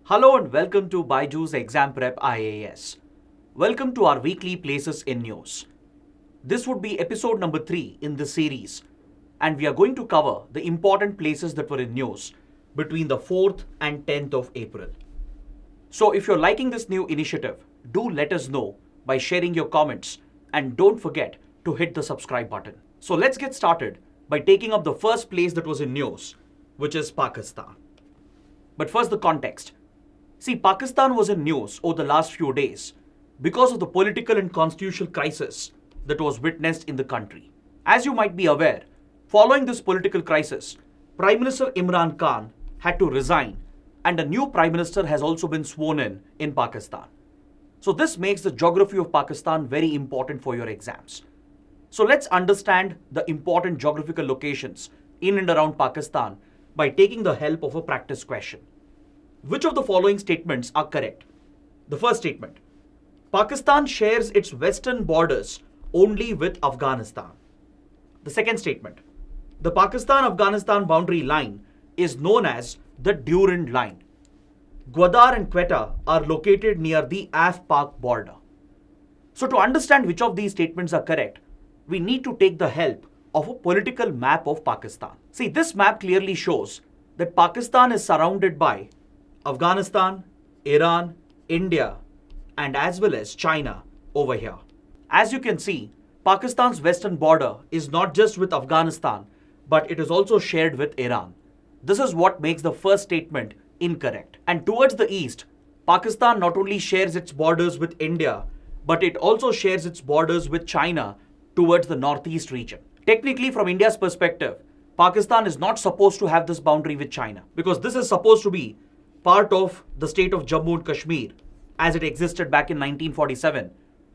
Hello and welcome to BYJU'S Exam Prep IAS. Welcome to our weekly Places in News. This would be episode number 3 in this series, and we are going to cover the important places that were in news between the 4th and 10th of April. So if you're liking this new initiative, do let us know by sharing your comments and don't forget to hit the subscribe button. So let's get started by taking up the first place that was in news, which is Pakistan. But first, the context. See, Pakistan was in news over the last few days because of the political and constitutional crisis that was witnessed in the country. As you might be aware, following this political crisis, Prime Minister Imran Khan had to resign and a new Prime Minister has also been sworn in Pakistan. So this makes the geography of Pakistan very important for your exams. So let's understand the important geographical locations in and around Pakistan by taking the help of a practice question. Which of the following statements are correct? The first statement: Pakistan shares its western borders only with Afghanistan. The second statement: the Pakistan-Afghanistan boundary line is known as the Durand Line. Gwadar and Quetta are located near the Af-Pak border. So to understand which of these statements are correct, we need to take the help of a political map of Pakistan. See, this map clearly shows that Pakistan is surrounded by Afghanistan, Iran, India, and as well as China over here. As you can see, Pakistan's western border is not just with Afghanistan, but it is also shared with Iran. This is what makes the first statement incorrect. And towards the east, Pakistan not only shares its borders with India, but it also shares its borders with China towards the northeast region. Technically, from India's perspective, Pakistan is not supposed to have this boundary with China because this is supposed to be part of the state of Jammu and Kashmir as it existed back in 1947,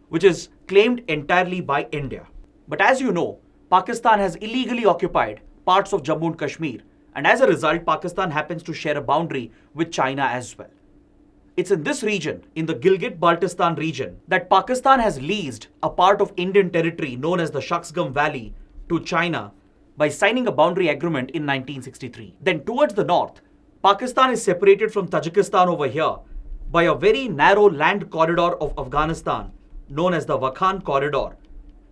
which is claimed entirely by India. But as you know, Pakistan has illegally occupied parts of Jammu and Kashmir, and as a result, Pakistan happens to share a boundary with China as well. It's in this region, in the Gilgit-Baltistan region, that Pakistan has leased a part of Indian territory known as the Shaksgam Valley to China by signing a boundary agreement in 1963. Then towards the north, Pakistan is separated from Tajikistan over here by a very narrow land corridor of Afghanistan known as the Wakhan Corridor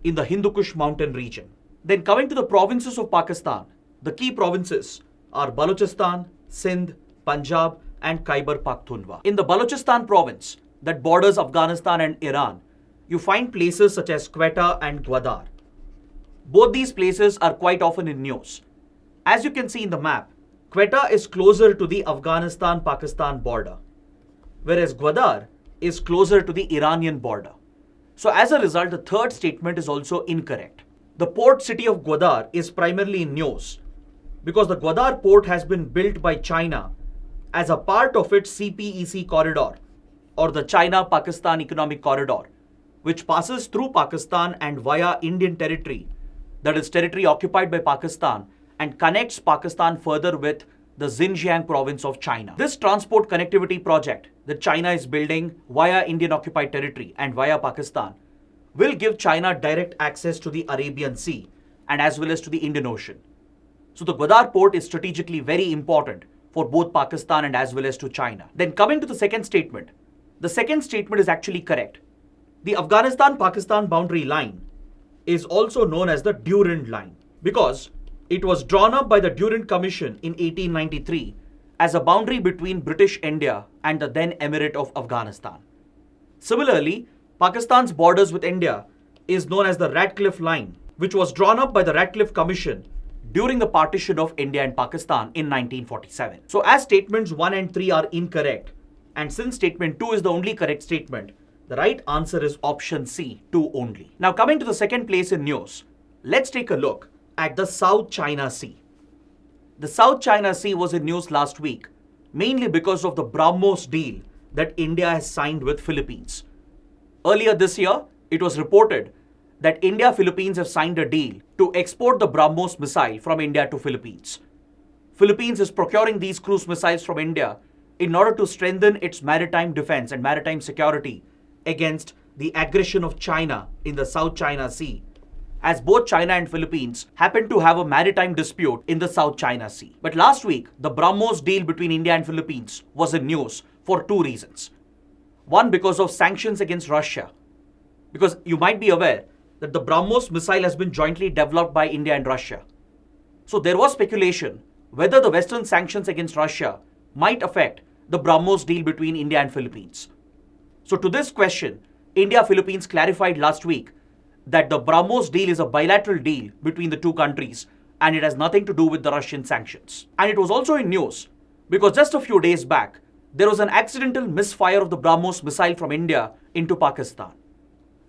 in the Hindu Kush mountain region. Then coming to the provinces of Pakistan, the key provinces are Balochistan, Sindh, Punjab, and Khyber Pakhtunkhwa. In the Balochistan province that borders Afghanistan and Iran, you find places such as Quetta and Gwadar. Both these places are quite often in news. As you can see in the map, Quetta is closer to the Afghanistan-Pakistan border, whereas Gwadar is closer to the Iranian border. So as a result, the third statement is also incorrect. The port city of Gwadar is primarily in news because the Gwadar port has been built by China as a part of its CPEC corridor, or the China-Pakistan Economic Corridor, which passes through Pakistan and via Indian territory, that is territory occupied by Pakistan, and connects Pakistan further with the Xinjiang province of China. This transport connectivity project that China is building via Indian occupied territory and via Pakistan will give China direct access to the Arabian Sea and as well as to the Indian Ocean. So the Gwadar port is strategically very important for both Pakistan and as well as to China. Then coming to the second statement, the second statement is actually correct. The Afghanistan-Pakistan boundary line is also known as the Durand Line because it was drawn up by the Durand Commission in 1893 as a boundary between British India and the then Emirate of Afghanistan. Similarly, Pakistan's borders with India is known as the Radcliffe Line, which was drawn up by the Radcliffe Commission during the partition of India and Pakistan in 1947. So as statements 1 and 3 are incorrect, and since statement 2 is the only correct statement, the right answer is option C, 2 only. Now coming to the second place in news, let's take a look at the South China Sea. The South China Sea was in news last week, mainly because of the BrahMos deal that India has signed with Philippines. Earlier this year, it was reported that India-Philippines have signed a deal to export the BrahMos missile from India to Philippines. Philippines is procuring these cruise missiles from India in order to strengthen its maritime defense and maritime security against the aggression of China in the South China Sea, as both China and Philippines happen to have a maritime dispute in the South China Sea. But last week, the BrahMos deal between India and Philippines was in news for two reasons. One, because of sanctions against Russia. Because you might be aware that the BrahMos missile has been jointly developed by India and Russia. So there was speculation whether the Western sanctions against Russia might affect the BrahMos deal between India and Philippines. So to this question, India-Philippines clarified last week that the BrahMos deal is a bilateral deal between the two countries and it has nothing to do with the Russian sanctions. And it was also in news because just a few days back, there was an accidental misfire of the BrahMos missile from India into Pakistan.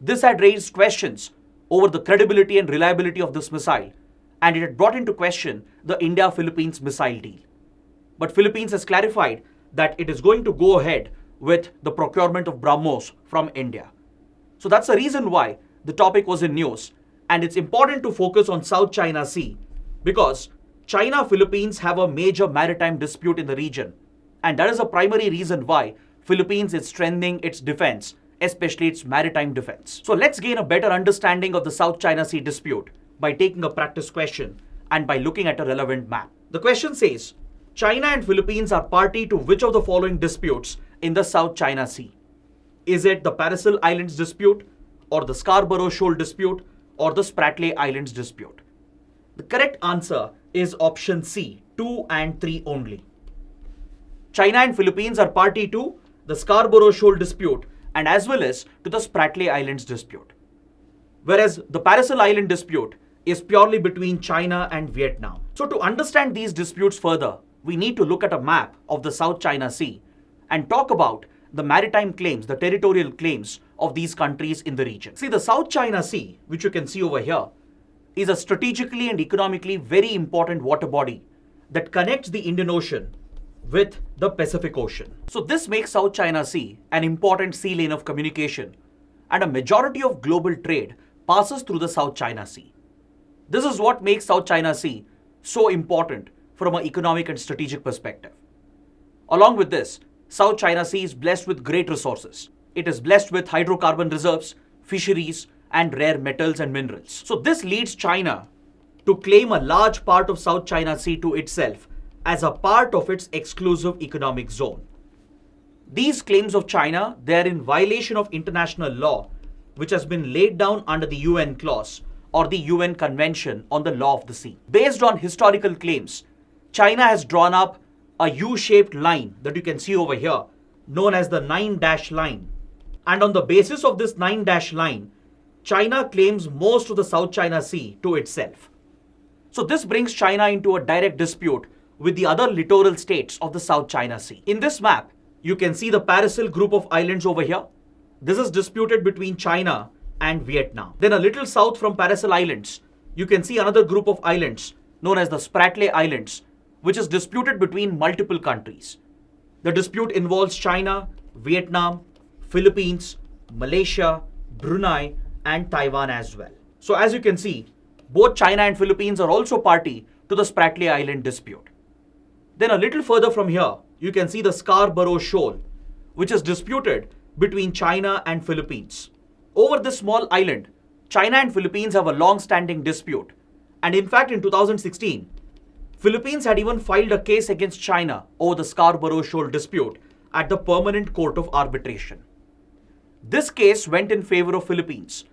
This had raised questions over the credibility and reliability of this missile, and it had brought into question the India-Philippines missile deal. But Philippines has clarified that it is going to go ahead with the procurement of BrahMos from India. So that's the reason why the topic was in news, and it's important to focus on South China Sea because China-Philippines have a major maritime dispute in the region, and that is a primary reason why Philippines is strengthening its defense, especially its maritime defense. So let's gain a better understanding of the South China Sea dispute by taking a practice question and by looking at a relevant map. The question says, China and Philippines are party to which of the following disputes in the South China Sea? Is it the Paracel Islands dispute, or the Scarborough Shoal dispute, or the Spratly Islands dispute? The correct answer is option C, 2 and 3 only. China and Philippines are party to the Scarborough Shoal dispute and as well as to the Spratly Islands dispute. Whereas the Paracel Island dispute is purely between China and Vietnam. So to understand these disputes further, we need to look at a map of the South China Sea and talk about the maritime claims, the territorial claims of these countries in the region. See, the South China Sea, which you can see over here, is a strategically and economically very important water body that connects the Indian Ocean with the Pacific Ocean. So this makes South China Sea an important sea lane of communication, and a majority of global trade passes through the South China Sea. This is what makes South China Sea so important from an economic and strategic perspective. Along with this, South China Sea is blessed with great resources. It is blessed with hydrocarbon reserves, fisheries, and rare metals and minerals. So this leads China to claim a large part of South China Sea to itself as a part of its exclusive economic zone. These claims of China, they are in violation of international law, which has been laid down under the UN clause or the UN Convention on the Law of the Sea. Based on historical claims, China has drawn up a U-shaped line that you can see over here, known as the 9-dash line. And on the basis of this 9-dash line, China claims most of the South China Sea to itself. So this brings China into a direct dispute with the other littoral states of the South China Sea. In this map, you can see the Paracel group of islands over here. This is disputed between China and Vietnam. Then a little south from Paracel Islands, you can see another group of islands known as the Spratly Islands, which is disputed between multiple countries. The dispute involves China, Vietnam, Philippines, Malaysia, Brunei, and Taiwan as well. So as you can see, both China and Philippines are also party to the Spratly Island dispute. Then a little further from here, you can see the Scarborough Shoal, which is disputed between China and Philippines. Over this small island, China and Philippines have a long-standing dispute. And in fact, in 2016, Philippines had even filed a case against China over the Scarborough Shoal dispute at the Permanent Court of Arbitration. This case went in favor of Philippines,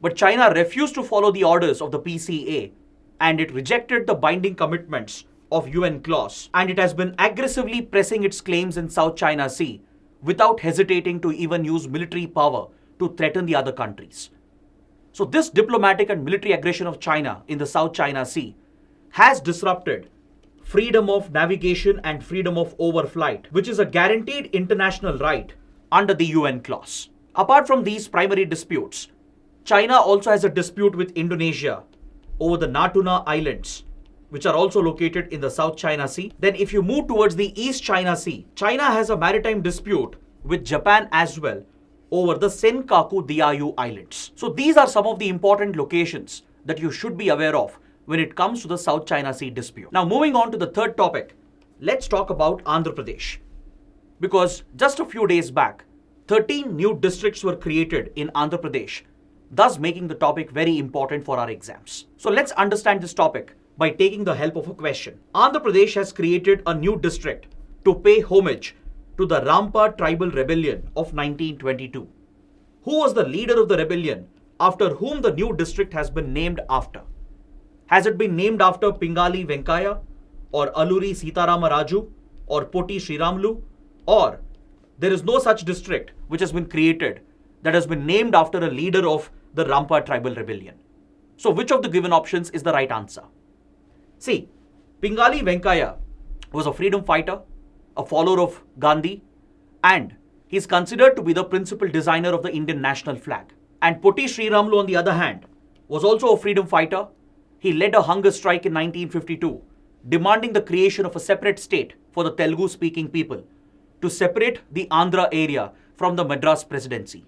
but China refused to follow the orders of the PCA and it rejected the binding commitments of UN clause, and it has been aggressively pressing its claims in South China Sea without hesitating to even use military power to threaten the other countries. So this diplomatic and military aggression of China in the South China Sea has disrupted freedom of navigation and freedom of overflight, which is a guaranteed international right under the UN clause. Apart from these primary disputes, China also has a dispute with Indonesia over the Natuna Islands, which are also located in the South China Sea. Then if you move towards the East China Sea, China has a maritime dispute with Japan as well over the Senkaku-Diaoyu Islands. So these are some of the important locations that you should be aware of when it comes to the South China Sea dispute. Now moving on to the third topic, let's talk about Andhra Pradesh. Because just a few days back, 13 new districts were created in Andhra Pradesh, thus making the topic very important for our exams. So let's understand this topic by taking the help of a question. Andhra Pradesh has created a new district to pay homage to the Rampa tribal rebellion of 1922. Who was the leader of the rebellion after whom the new district has been named after? Has it been named after Pingali Venkaya or Alluri Sitarama Raju or Poti Sriramulu, or there is no such district which has been created that has been named after a leader of the Rampa tribal rebellion? So which of the given options is the right answer? See, Pingali Venkaya was a freedom fighter, a follower of Gandhi, and he is considered to be the principal designer of the Indian national flag. And Poti Sriramulu, on the other hand, was also a freedom fighter. He led a hunger strike in 1952, demanding the creation of a separate state for the Telugu-speaking people to separate the Andhra area from the Madras presidency.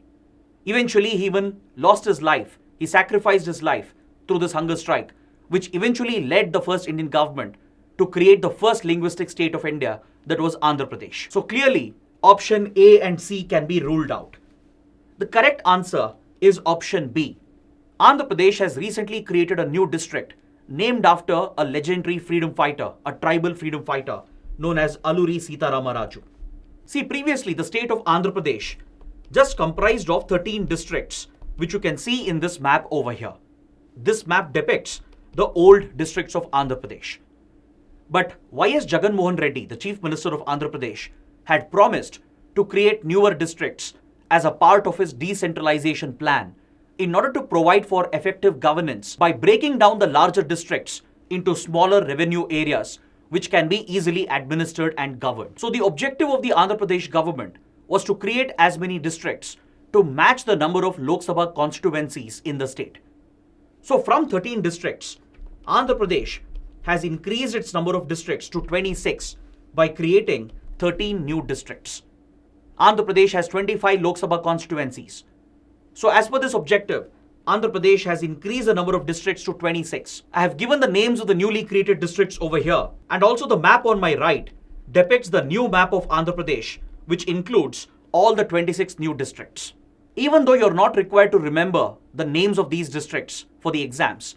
Eventually, he even lost his life. He sacrificed his life through this hunger strike, which eventually led the first Indian government to create the first linguistic state of India, that was Andhra Pradesh. So clearly, option A and C can be ruled out. The correct answer is option B. Andhra Pradesh has recently created a new district named after a legendary freedom fighter, a tribal freedom fighter known as Alluri Sitarama Raju. See, previously the state of Andhra Pradesh just comprised of 13 districts, which you can see in this map over here. This map depicts the old districts of Andhra Pradesh. But Y.S. Jagan Mohan Reddy, the Chief Minister of Andhra Pradesh, had promised to create newer districts as a part of his decentralization plan in order to provide for effective governance by breaking down the larger districts into smaller revenue areas which can be easily administered and governed. So the objective of the Andhra Pradesh government was to create as many districts to match the number of Lok Sabha constituencies in the state. So from 13 districts, Andhra Pradesh has increased its number of districts to 26 by creating 13 new districts. Andhra Pradesh has 25 Lok Sabha constituencies. So as per this objective, Andhra Pradesh has increased the number of districts to 26. I have given the names of the newly created districts over here, and also the map on my right depicts the new map of Andhra Pradesh, which includes all the 26 new districts. Even though you're not required to remember the names of these districts for the exams,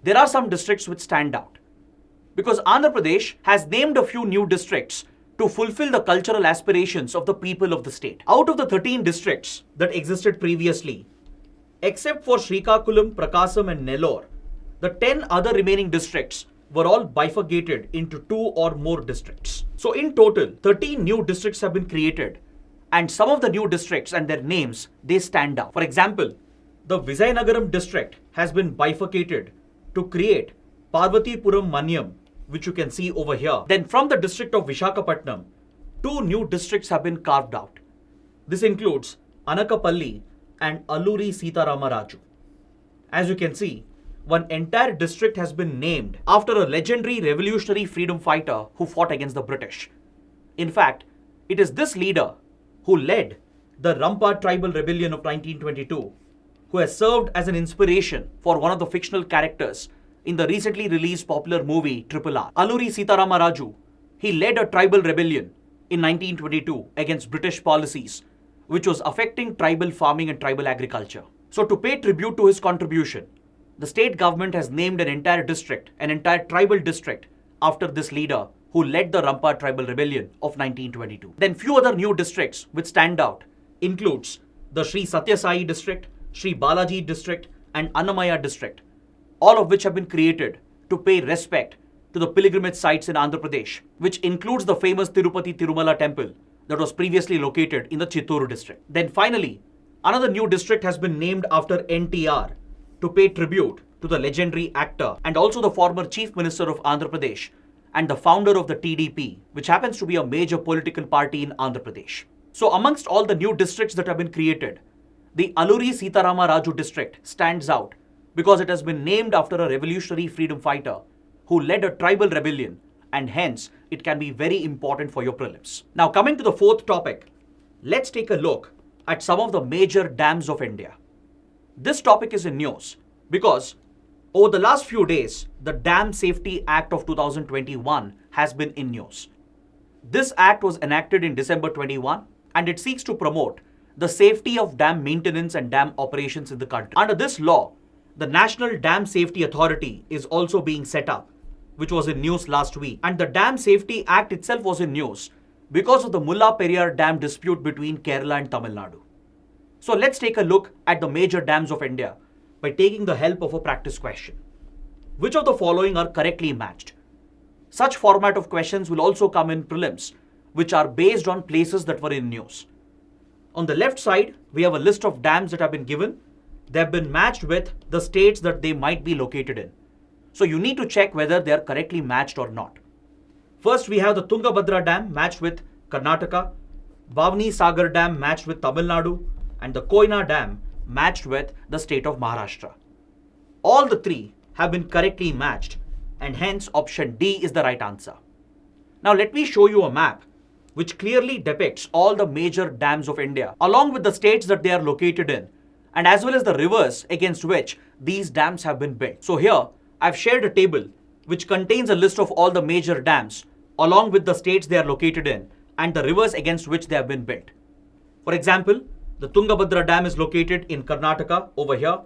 there are some districts which stand out, because Andhra Pradesh has named a few new districts to fulfill the cultural aspirations of the people of the state. Out of the 13 districts that existed previously, except for Srikakulam, Prakasam and Nellore, the 10 other remaining districts were all bifurcated into 2 or more districts. So in total, 13 new districts have been created, and some of the new districts and their names, they stand out. For example, the Vizianagaram district has been bifurcated to create Parvatipuram Manyam, which you can see over here. Then from the district of Visakhapatnam, 2 new districts have been carved out. This includes Anakapalli and Alluri Sitarama Raju. As you can see, one entire district has been named after a legendary revolutionary freedom fighter who fought against the British. In fact, it is this leader who led the Rampa tribal rebellion of 1922, who has served as an inspiration for one of the fictional characters in the recently released popular movie RRR. Alluri Sitarama Raju, he led a tribal rebellion in 1922 against British policies, which was affecting tribal farming and tribal agriculture. So to pay tribute to his contribution, the state government has named an entire district, an entire tribal district, after this leader who led the Rampa tribal rebellion of 1922. Then few other new districts which stand out includes the Sri Satya Sai district, Sri Balaji district and Annamaya district, all of which have been created to pay respect to the pilgrimage sites in Andhra Pradesh, which includes the famous Tirupati Tirumala temple that was previously located in the Chittoor district. Then finally, another new district has been named after NTR to pay tribute to the legendary actor and also the former Chief Minister of Andhra Pradesh and the founder of the TDP, which happens to be a major political party in Andhra Pradesh. So amongst all the new districts that have been created, the Alluri Sitarama Raju district stands out because it has been named after a revolutionary freedom fighter who led a tribal rebellion, and hence it can be very important for your prelims. Now coming to the fourth topic, let's take a look at some of the major dams of India. This topic is in news because over the last few days, the Dam Safety Act of 2021 has been in news. This act was enacted in December 21 and it seeks to promote the safety of dam maintenance and dam operations in the country. Under this law, the National Dam Safety Authority is also being set up, which was in news last week. And the Dam Safety Act itself was in news because of the Mulla Periyar Dam dispute between Kerala and Tamil Nadu. So let's take a look at the major dams of India by taking the help of a practice question. Which of the following are correctly matched? Such format of questions will also come in prelims, which are based on places that were in news. On the left side, we have a list of dams that have been given. They have been matched with the states that they might be located in. So you need to check whether they are correctly matched or not. First, we have the Tungabhadra Dam matched with Karnataka, Bhavani Sagar Dam matched with Tamil Nadu, and the Koyna Dam matched with the state of Maharashtra. All the three have been correctly matched, and hence option D is the right answer. Now let me show you a map which clearly depicts all the major dams of India along with the states that they are located in, and as well as the rivers against which these dams have been built. So here I've shared a table which contains a list of all the major dams along with the states they are located in and the rivers against which they have been built. For example, the Tungabhadra Dam is located in Karnataka over here,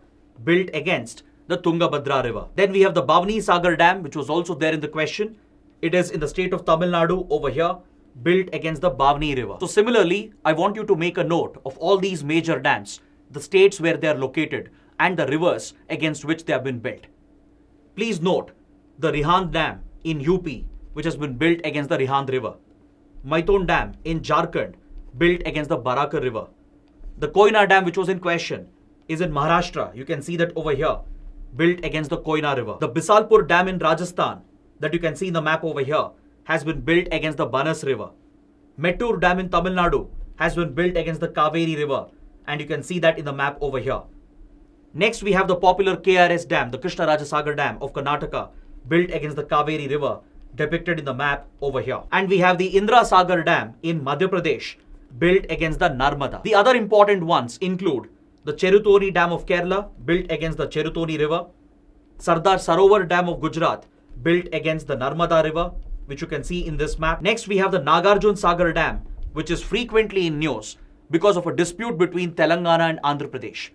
built against the Tungabhadra River. Then we have the Bhavani Sagar Dam, which was also there in the question. It is in the state of Tamil Nadu over here, built against the Bhavani River. So similarly, I want you to make a note of all these major dams, the states where they are located, and the rivers against which they have been built. Please note the Rihand Dam in UP, which has been built against the Rihand River. Maiton Dam in Jharkhand, built against the Baraka River. The Koyna Dam, which was in question, is in Maharashtra. You can see that over here, built against the Koyna River. The Bisalpur Dam in Rajasthan, that you can see in the map over here, has been built against the Banas River. Mettur Dam in Tamil Nadu has been built against the Kaveri River, and you can see that in the map over here. Next, we have the popular KRS Dam, the Krishna Rajasagar Dam of Karnataka, built against the Kaveri River, depicted in the map over here. And we have the Indra Sagar Dam in Madhya Pradesh, built against the Narmada. The other important ones include the Cherutoni Dam of Kerala, built against the Cherutoni River, Sardar Sarovar Dam of Gujarat, built against the Narmada River, which you can see in this map. Next, we have the Nagarjun Sagar Dam, which is frequently in news because of a dispute between Telangana and Andhra Pradesh.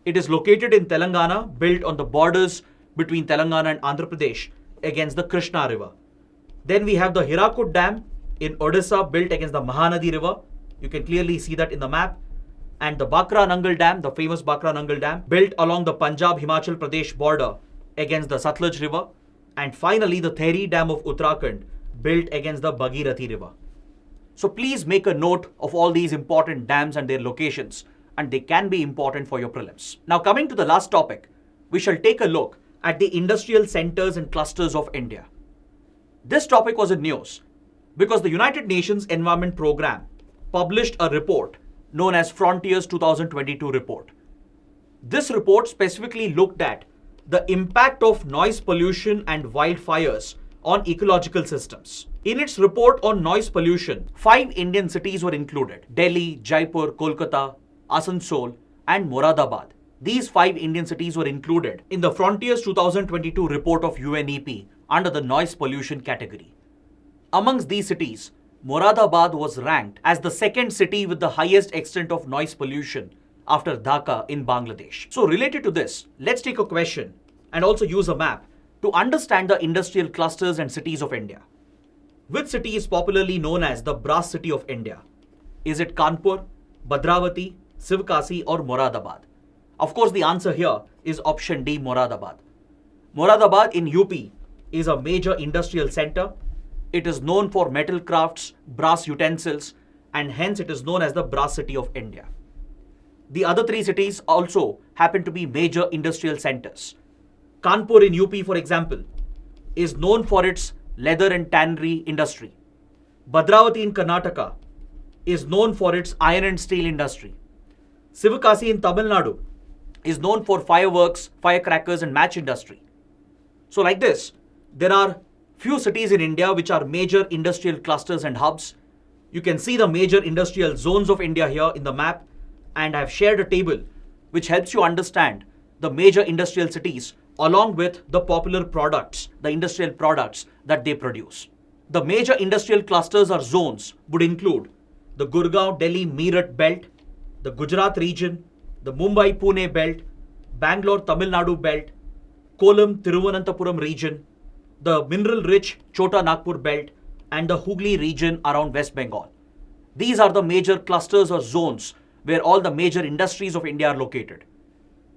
It is located in Telangana, built on the borders between Telangana and Andhra Pradesh against the Krishna River. Then we have the Hirakud Dam in Odisha, built against the Mahanadi River. You can clearly see that in the map. And the Bakra Nangal Dam, the famous Bakra Nangal Dam, built along the Punjab-Himachal Pradesh border against the Satluj River. And finally, the Theri Dam of Uttarakhand, built against the Bhagirathi River. So please make a note of all these important dams and their locations, and they can be important for your prelims. Now coming to the last topic, we shall take a look at the industrial centers and clusters of India. This topic was in news because the United Nations Environment Programme published a report known as Frontiers 2022 report. This report specifically looked at the impact of noise pollution and wildfires on ecological systems. In its report on noise pollution, 5 Indian cities were included: Delhi, Jaipur, Kolkata, Asansol, and Moradabad. These 5 Indian cities were included in the Frontiers 2022 report of UNEP under the noise pollution category. Amongst these cities, Moradabad was ranked as the second city with the highest extent of noise pollution after Dhaka in Bangladesh. So related to this, let's take a question and also use a map to understand the industrial clusters and cities of India. Which city is popularly known as the brass city of India? Is it Kanpur, Bhadravati, Sivkasi, or Moradabad? Of course, the answer here is option D, Moradabad. Moradabad in UP is a major industrial center. It is known for metal crafts, brass utensils, and hence it is known as the brass city of India. The other 3 cities also happen to be major industrial centers. Kanpur in UP, for example, is known for its leather and tannery industry. Bhadravati in Karnataka is known for its iron and steel industry. Sivakasi in Tamil Nadu is known for fireworks, firecrackers, and match industry. So like this, there are few cities in India which are major industrial clusters and hubs. You can see the major industrial zones of India here in the map, and I've shared a table which helps you understand the major industrial cities along with the popular products, the industrial products that they produce. The major industrial clusters or zones would include the Gurgaon, Delhi, Meerut belt, the Gujarat region, the Mumbai, Pune belt, Bangalore, Tamil Nadu belt, Kollam, Thiruvananthapuram region, the mineral-rich Chota Nagpur belt, and the Hooghly region around West Bengal. These are the major clusters or zones where all the major industries of India are located.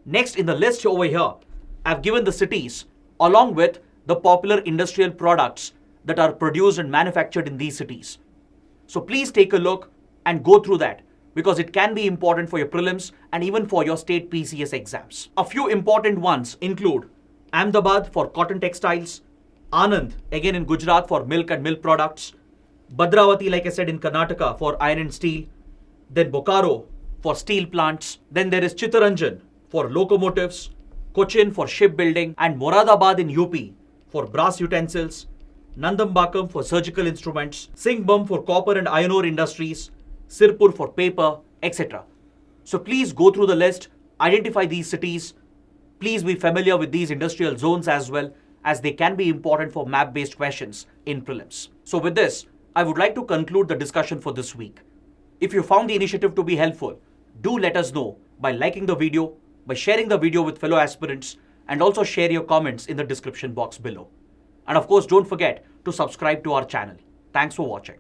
Next in the list over here, I've given the cities along with the popular industrial products that are produced and manufactured in these cities. So please take a look and go through that because it can be important for your prelims and even for your state PCS exams. A few important ones include Ahmedabad for cotton textiles, Anand again in Gujarat for milk and milk products, Bhadravati like I said in Karnataka for iron and steel, then Bokaro for steel plants, then there is Chittaranjan for locomotives, Cochin for shipbuilding, and Moradabad in UP for brass utensils, Nandambakam for surgical instruments, Singhbum for copper and iron ore industries, Sirpur for paper, etc. So please go through the list, identify these cities. Please be familiar with these industrial zones as well, as they can be important for map-based questions in prelims. So with this, I would like to conclude the discussion for this week. If you found the initiative to be helpful, do let us know by liking the video, by sharing the video with fellow aspirants, and also share your comments in the description box below. And of course, don't forget to subscribe to our channel. Thanks for watching.